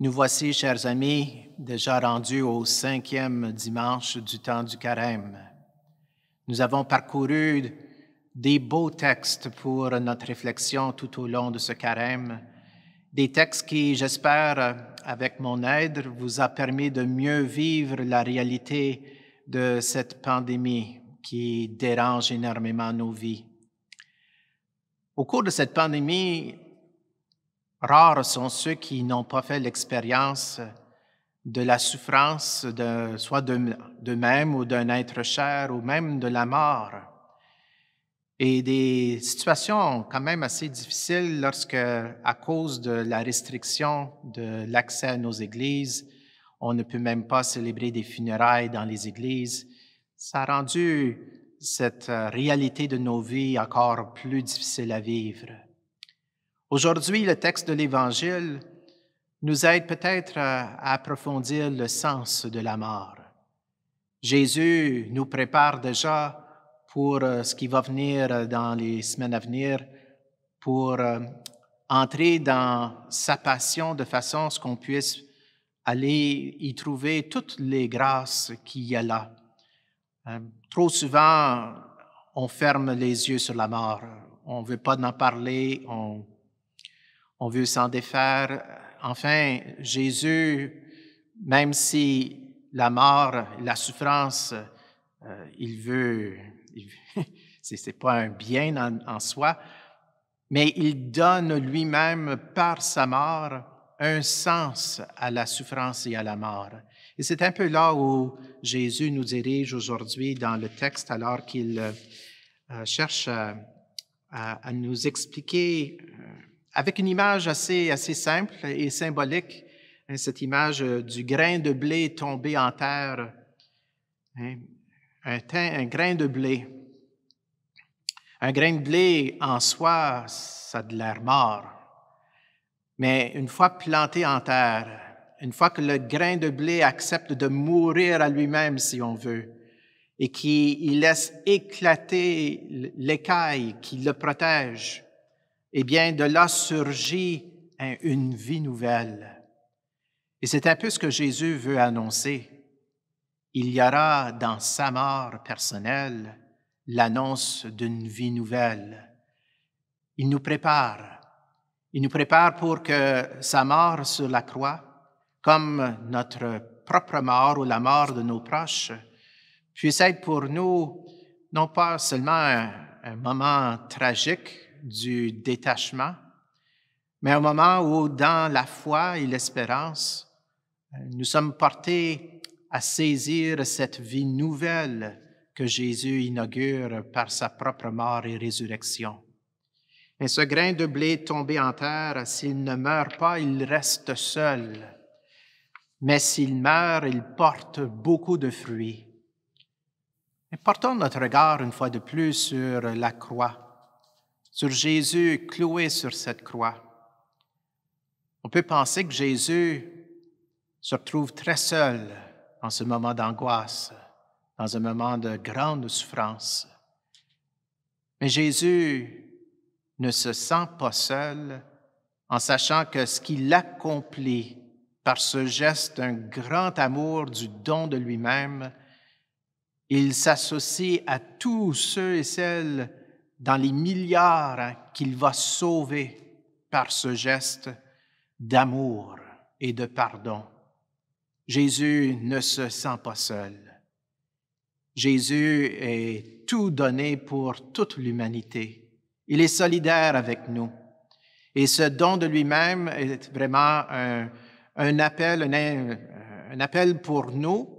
Nous voici, chers amis, déjà rendus au 5e dimanche du temps du Carême. Nous avons parcouru des beaux textes pour notre réflexion tout au long de ce Carême, des textes qui, j'espère, avec mon aide, vous a permis de mieux vivre la réalité de cette pandémie qui dérange énormément nos vies. Au cours de cette pandémie, rares sont ceux qui n'ont pas fait l'expérience de la souffrance, soit d'eux-mêmes ou d'un être cher, ou même de la mort. Et des situations quand même assez difficiles lorsque, à cause de la restriction de l'accès à nos églises, on ne peut même pas célébrer des funérailles dans les églises. Ça a rendu cette réalité de nos vies encore plus difficile à vivre. Aujourd'hui, le texte de l'Évangile nous aide peut-être à approfondir le sens de la mort. Jésus nous prépare déjà pour ce qui va venir dans les semaines à venir, pour entrer dans sa passion de façon à ce qu'on puisse aller y trouver toutes les grâces qu'il y a là. Trop souvent, on ferme les yeux sur la mort. On ne veut pas en parler, on veut s'en défaire. Enfin, Jésus, même si la mort, la souffrance, c'est pas un bien en soi, mais il donne lui-même par sa mort un sens à la souffrance et à la mort. Et c'est un peu là où Jésus nous dirige aujourd'hui dans le texte, alors qu'il cherche à nous expliquer avec une image assez simple et symbolique, cette image du grain de blé tombé en terre, un grain de blé. Un grain de blé en soi, ça a de l'air mort. Mais une fois planté en terre, une fois que le grain de blé accepte de mourir à lui-même, si on veut, et qu'il laisse éclater l'écaille qui le protège, eh bien, de là surgit une vie nouvelle. Et c'est un peu ce que Jésus veut annoncer. Il y aura dans sa mort personnelle l'annonce d'une vie nouvelle. Il nous prépare. Il nous prépare pour que sa mort sur la croix, comme notre propre mort ou la mort de nos proches, puisse être pour nous non pas seulement un moment tragique du détachement, mais un moment où, dans la foi et l'espérance, nous sommes portés à saisir cette vie nouvelle que Jésus inaugure par sa propre mort et résurrection. Et ce grain de blé tombé en terre, s'il ne meurt pas, il reste seul. Mais s'il meurt, il porte beaucoup de fruits. Et portons notre regard une fois de plus sur la croix, sur Jésus cloué sur cette croix. On peut penser que Jésus se retrouve très seul en ce moment d'angoisse, dans un moment de grande souffrance. Mais Jésus ne se sent pas seul en sachant que ce qu'il accomplit par ce geste d'un grand amour, du don de lui-même, il s'associe à tous ceux et celles dans les milliards qu'il va sauver par ce geste d'amour et de pardon. Jésus ne se sent pas seul. Jésus est tout donné pour toute l'humanité. Il est solidaire avec nous. Et ce don de lui-même est vraiment un appel pour nous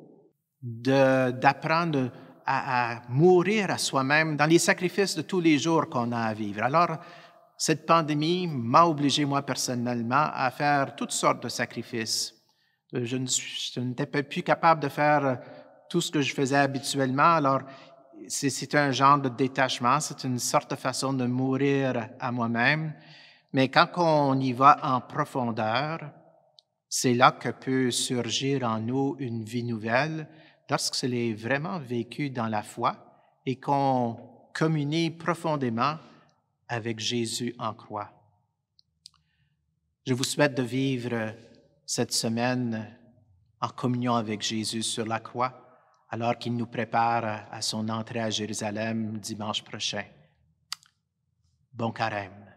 d'apprendre à mourir à soi-même dans les sacrifices de tous les jours qu'on a à vivre. Alors, cette pandémie m'a obligé, moi, personnellement, à faire toutes sortes de sacrifices. Je n'étais plus capable de faire tout ce que je faisais habituellement. Alors, c'est un genre de détachement, c'est une sorte de façon de mourir à moi-même. Mais quand on y va en profondeur, c'est là que peut surgir en nous une vie nouvelle, lorsque c'est est vraiment vécu dans la foi et qu'on communie profondément avec Jésus en croix. Je vous souhaite de vivre cette semaine en communion avec Jésus sur la croix, alors qu'il nous prépare à son entrée à Jérusalem dimanche prochain. Bon carême.